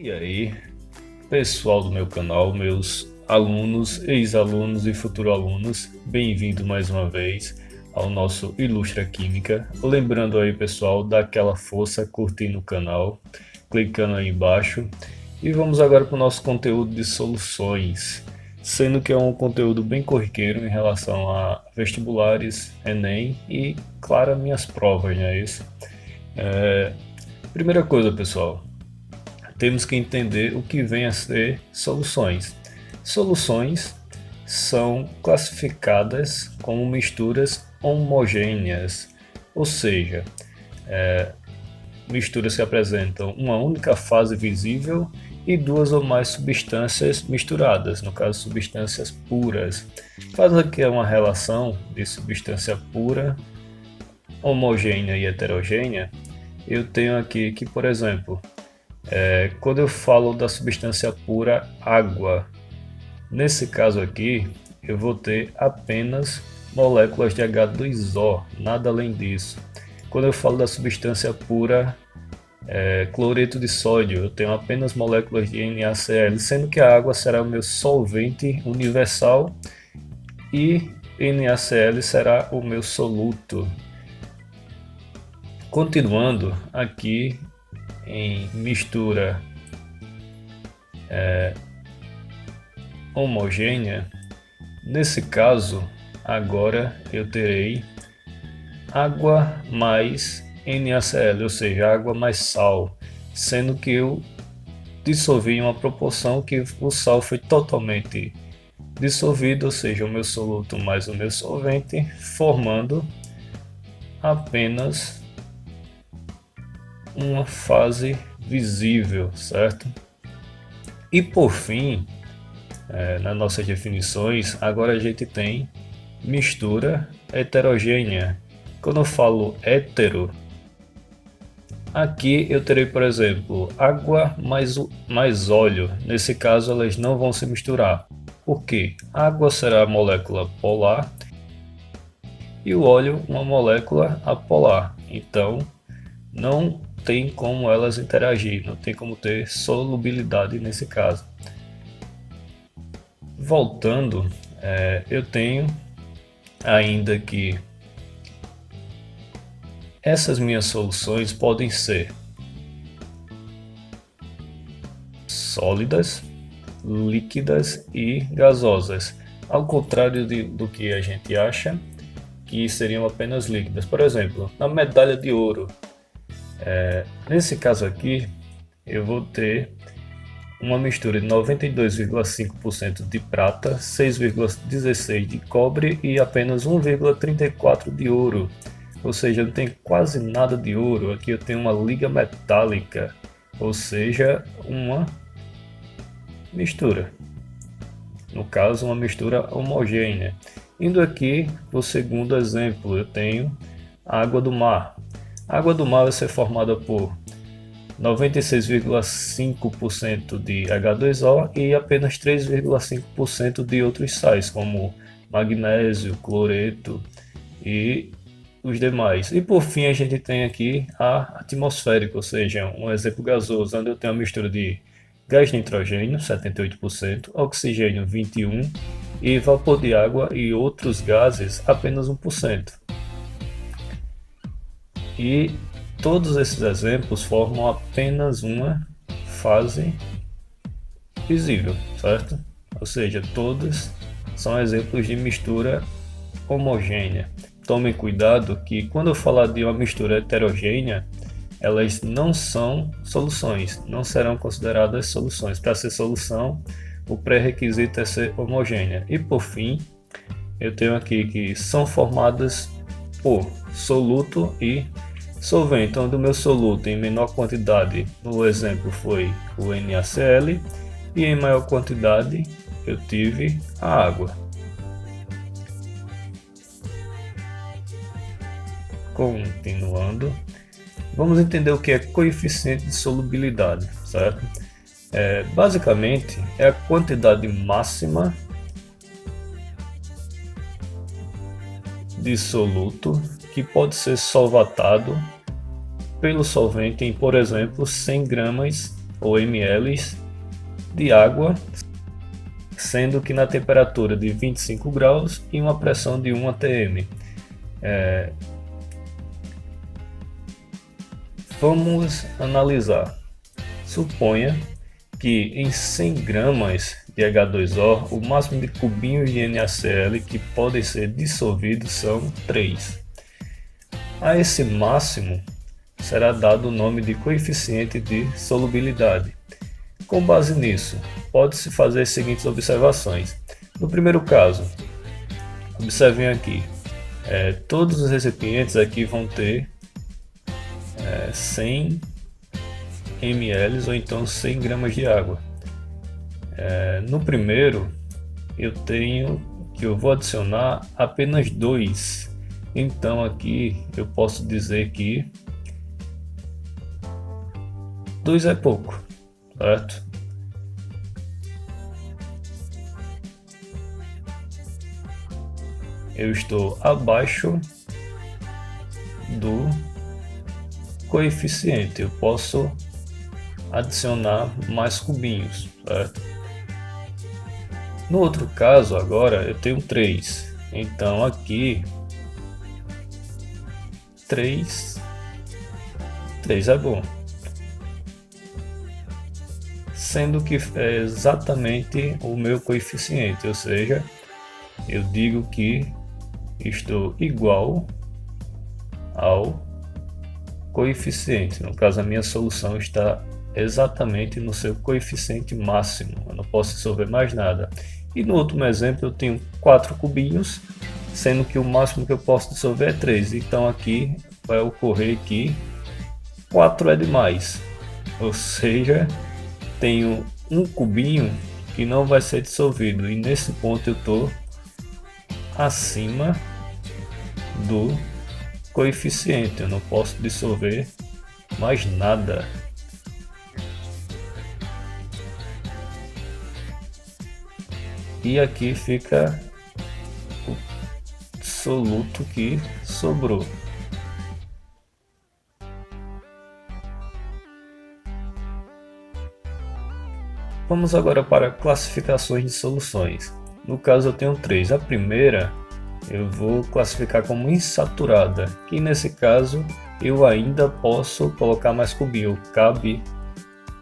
E aí, pessoal do meu canal, meus alunos, ex-alunos e futuros alunos, bem-vindo mais uma vez ao nosso Ilustra Química. Lembrando aí, pessoal, dá aquela força curtindo o canal, clicando aí embaixo. E vamos agora para o nosso conteúdo de soluções, sendo que é um conteúdo bem corriqueiro em relação a vestibulares, Enem e, claro, minhas provas, não é isso? Primeira coisa, pessoal, temos que entender o que vem a ser soluções. Soluções são classificadas como misturas homogêneas, ou seja, misturas que apresentam uma única fase visível e duas ou mais substâncias misturadas, no caso substâncias puras. Faz aqui uma relação de substância pura, homogênea e heterogênea. Eu tenho aqui que, por exemplo, quando eu falo da substância pura água, nesse caso aqui eu vou ter apenas moléculas de H2O, nada além disso. Quando eu falo da substância pura cloreto de sódio, eu tenho apenas moléculas de NaCl, sendo que a água será o meu solvente universal e NaCl será o meu soluto. Continuando aqui em mistura homogênea, nesse caso agora eu terei água mais NaCl, ou seja, água mais sal, sendo que eu dissolvi em uma proporção que o sal foi totalmente dissolvido, ou seja, o meu soluto mais o meu solvente, formando apenas uma fase visível, certo? E por fim, nas nossas definições, agora a gente tem mistura heterogênea. Quando eu falo hetero, aqui eu terei, por exemplo, água mais óleo. Nesse caso, elas não vão se misturar. Por quê? A água será a molécula polar e o óleo uma molécula apolar. Então, não tem como elas interagir, não tem como ter solubilidade nesse caso. Voltando, eu tenho ainda que essas minhas soluções podem ser sólidas, líquidas e gasosas, ao contrário do que a gente acha que seriam apenas líquidas. Por exemplo, na medalha de ouro, nesse caso aqui, eu vou ter uma mistura de 92,5% de prata, 6,16% de cobre e apenas 1,34% de ouro. Ou seja, não tem quase nada de ouro. Aqui eu tenho uma liga metálica, ou seja, uma mistura. No caso, uma mistura homogênea. Indo aqui para o segundo exemplo, eu tenho água do mar. A água do mar vai ser formada por 96,5% de H2O e apenas 3,5% de outros sais, como magnésio, cloreto e os demais. E por fim a gente tem aqui a atmosférica, ou seja, um exemplo gasoso, onde eu tenho a mistura de gás nitrogênio, 78%, oxigênio, 21%, e vapor de água e outros gases, apenas 1%. E todos esses exemplos formam apenas uma fase visível, certo? Ou seja, todos são exemplos de mistura homogênea. Tomem cuidado que quando eu falar de uma mistura heterogênea, elas não são soluções, não serão consideradas soluções. Para ser solução, o pré-requisito é ser homogênea. E por fim, eu tenho aqui que são formadas por soluto e solvente, onde o meu soluto em menor quantidade, no exemplo, foi o NaCl, e em maior quantidade eu tive a água. Continuando, vamos entender o que é coeficiente de solubilidade, certo? Basicamente, é a quantidade máxima de soluto que pode ser solvatado pelo solvente em, por exemplo, 100 gramas ou ml de água, sendo que na temperatura de 25 graus e uma pressão de 1 atm. Vamos analisar. Suponha que em 100 gramas de H2O, o máximo de cubinhos de NaCl que podem ser dissolvidos são 3. A esse máximo será dado o nome de coeficiente de solubilidade. Com base nisso, pode-se fazer as seguintes observações. No primeiro caso, observem aqui, todos os recipientes aqui vão ter 100 ml ou então 100 gramas de água. No primeiro, eu vou adicionar apenas 2. Então aqui eu posso dizer que 2 é pouco, certo? Eu estou abaixo do coeficiente, eu posso adicionar mais cubinhos, certo? No outro caso agora eu tenho 3, então aqui 3 é bom, sendo que é exatamente o meu coeficiente, ou seja, eu digo que estou igual ao coeficiente. No caso, a minha solução está exatamente no seu coeficiente máximo, eu não posso dissolver mais nada. E no último exemplo eu tenho 4 cubinhos, sendo que o máximo que eu posso dissolver é 3, então aqui vai ocorrer que 4 é demais, ou seja, tenho um cubinho que não vai ser dissolvido, e nesse ponto eu estou acima do coeficiente, eu não posso dissolver mais nada. E aqui fica o soluto que sobrou. Vamos agora para classificações de soluções. No caso eu tenho 3. A primeira eu vou classificar como insaturada, que nesse caso eu ainda posso colocar mais cubinho, cabe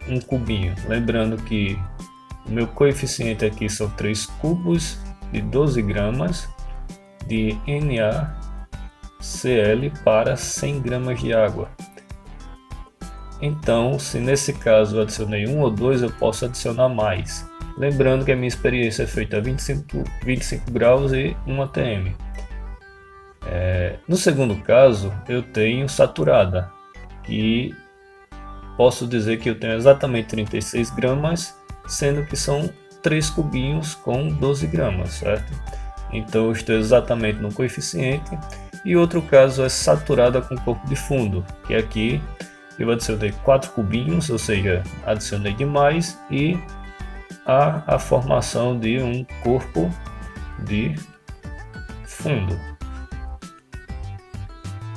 um cubinho. Lembrando que o meu coeficiente aqui são 3 cubos de 12 gramas de NaCl para 100 gramas de água. Então, se nesse caso eu adicionei 1 ou 2, eu posso adicionar mais. Lembrando que a minha experiência é feita a 25 graus e 1 atm. No segundo caso, eu tenho saturada, que posso dizer que eu tenho exatamente 36 gramas, sendo que são 3 cubinhos com 12 gramas, certo? Então eu estou exatamente no coeficiente. E outro caso é saturada com corpo de fundo, que aqui eu adicionei 4 cubinhos, ou seja, adicionei demais, e há a formação de um corpo de fundo,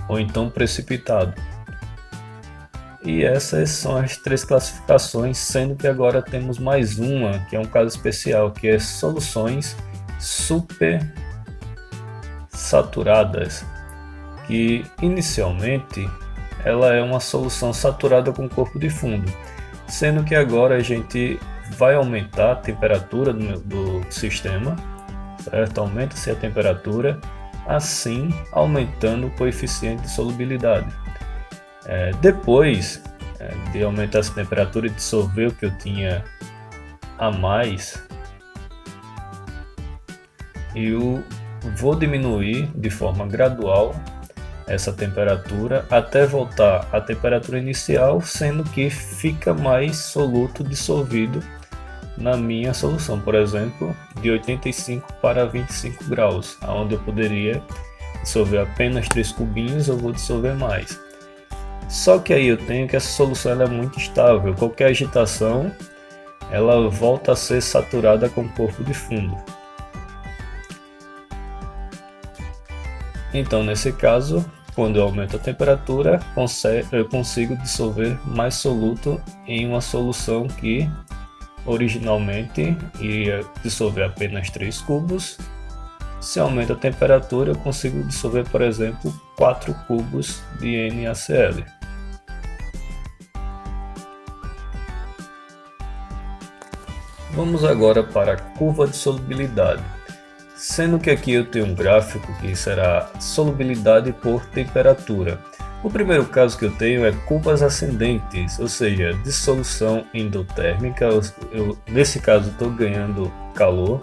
ou então precipitado. E essas são as 3 classificações, sendo que agora temos mais uma, que é um caso especial, que é soluções super saturadas, que inicialmente ela é uma solução saturada com corpo de fundo, sendo que agora a gente vai aumentar a temperatura do sistema, certo? Aumenta-se a temperatura, assim aumentando o coeficiente de solubilidade. Depois de aumentar essa temperatura e dissolver o que eu tinha a mais, eu vou diminuir de forma gradual essa temperatura até voltar à temperatura inicial, sendo que fica mais soluto dissolvido na minha solução, por exemplo, de 85 para 25 graus, onde eu poderia dissolver apenas 3 cubinhos, eu vou dissolver mais. Só que aí eu tenho que essa solução ela é muito estável, qualquer agitação ela volta a ser saturada com corpo de fundo. Então nesse caso quando eu aumento a temperatura, eu consigo dissolver mais soluto em uma solução que originalmente iria dissolver apenas 3 cubos. Se aumenta a temperatura, eu consigo dissolver, por exemplo, 4 cubos de NaCl. Vamos agora para a curva de solubilidade, sendo que aqui eu tenho um gráfico que será solubilidade por temperatura. O primeiro caso que eu tenho é curvas ascendentes, ou seja, dissolução endotérmica. Nesse caso estou ganhando calor.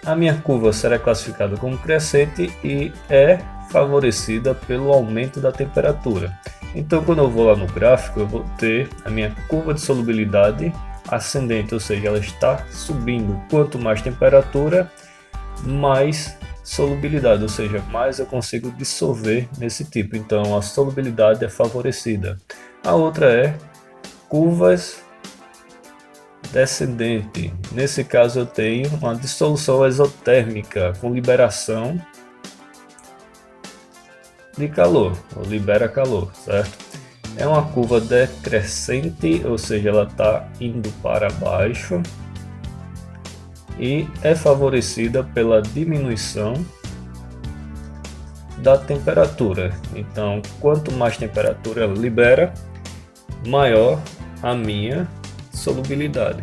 A minha curva será classificada como crescente e é favorecida pelo aumento da temperatura. Então, quando eu vou lá no gráfico, eu vou ter a minha curva de solubilidade ascendente, ou seja, ela está subindo. Quanto mais temperatura, mais solubilidade, ou seja, mais eu consigo dissolver nesse tipo. Então, a solubilidade é favorecida. A outra é curvas descendente. Nesse caso eu tenho uma dissolução exotérmica com liberação de calor, ou libera calor, certo? É uma curva decrescente, ou seja, ela está indo para baixo e é favorecida pela diminuição da temperatura. Então, quanto mais temperatura ela libera, maior a minha solubilidade.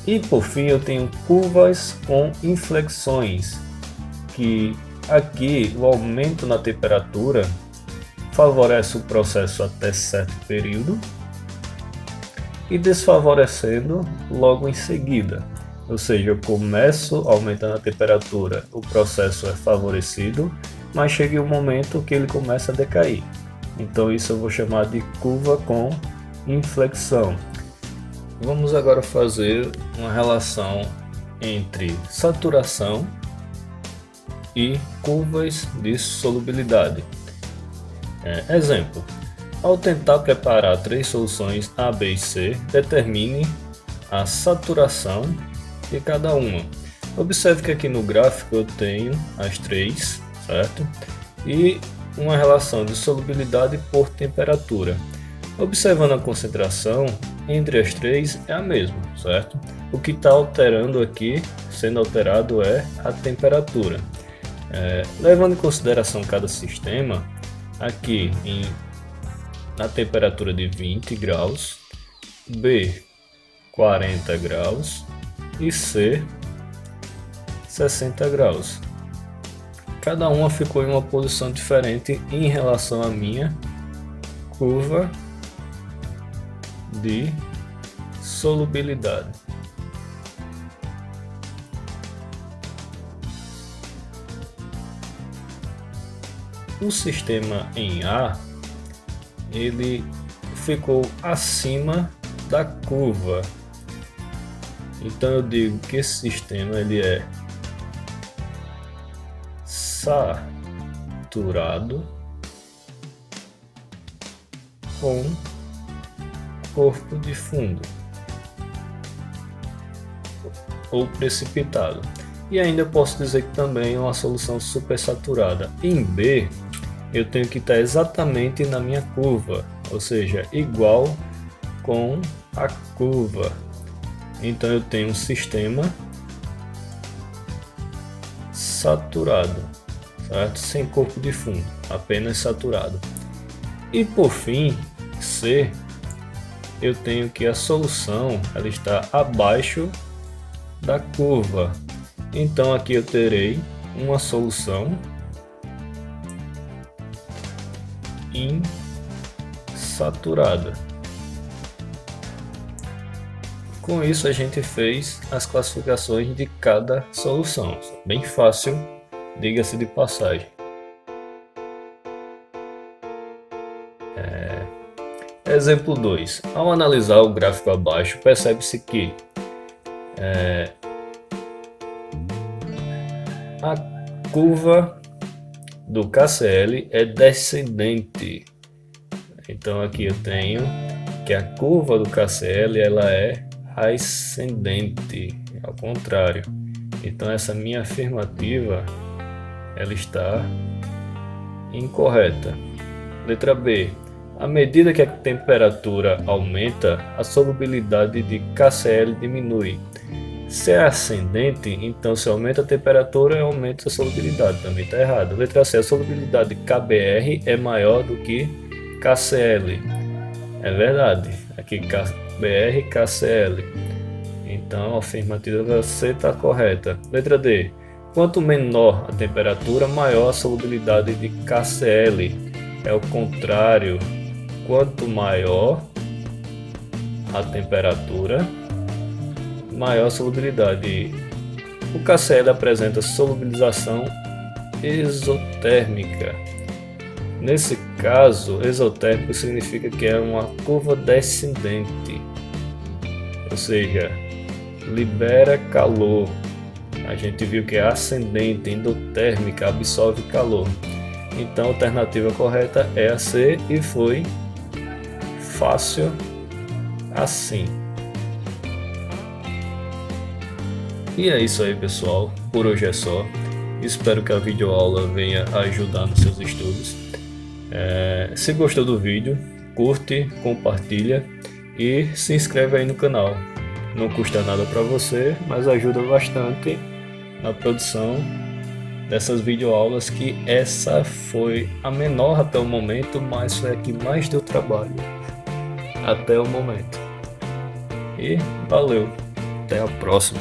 E por fim eu tenho curvas com inflexões, que aqui o aumento na temperatura favorece o processo até certo período e desfavorecendo logo em seguida. Ou seja, eu começo aumentando a temperatura, o processo é favorecido, mas chega um momento que ele começa a decair. Então isso eu vou chamar de curva com inflexão. Vamos agora fazer uma relação entre saturação e curvas de solubilidade. Exemplo: ao tentar preparar 3 soluções A, B e C, determine a saturação de cada uma. Observe que aqui no gráfico eu tenho as 3, certo? E uma relação de solubilidade por temperatura. Observando a concentração entre as 3 é a mesma, certo? O que está alterando aqui, sendo alterado, é a temperatura. Levando em consideração cada sistema, aqui na temperatura de 20 graus, B 40 graus e C 60 graus. Cada uma ficou em uma posição diferente em relação à minha curva de solubilidade. O sistema em A, ele ficou acima da curva. Então eu digo que esse sistema ele é saturado com corpo de fundo ou precipitado. E ainda posso dizer que também é uma solução supersaturada. Em B, eu tenho que estar exatamente na minha curva, ou seja, igual com a curva. Então eu tenho um sistema saturado, certo? Sem corpo de fundo, apenas saturado. E por fim, C, eu tenho que a solução ela está abaixo da curva. Então aqui eu terei uma solução insaturada. Com isso a gente fez as classificações de cada solução. Bem fácil, diga-se de passagem. Exemplo 2. Ao analisar o gráfico abaixo, percebe-se que a curva do KCl é descendente. Então aqui eu tenho que a curva do KCl ela é ascendente, ao contrário. Então essa minha afirmativa Ela está incorreta. Letra B. À medida que a temperatura aumenta, a solubilidade de KCl diminui. Se é ascendente, então se aumenta a temperatura, aumenta a solubilidade. Também está errado. Letra C. A solubilidade de KBr é maior do que KCl. É verdade. Aqui KBr, KCl. Então a afirmativa C está correta. Letra D. Quanto menor a temperatura, maior a solubilidade de KCl. É o contrário. Quanto maior a temperatura, maior a solubilidade. O KCl apresenta solubilização exotérmica. Nesse caso, exotérmico significa que é uma curva descendente, ou seja, libera calor. A gente viu que é ascendente, endotérmica, absorve calor. Então a alternativa correta é a C e foi fácil assim. E é isso aí, pessoal, por hoje é só. Espero que a videoaula venha ajudar nos seus estudos. Se gostou do vídeo, curte, compartilha e se inscreve aí no canal. Não custa nada para você, mas ajuda bastante na produção dessas videoaulas, que essa foi a menor até o momento, mas foi a que mais deu trabalho até o momento. E valeu, até a próxima.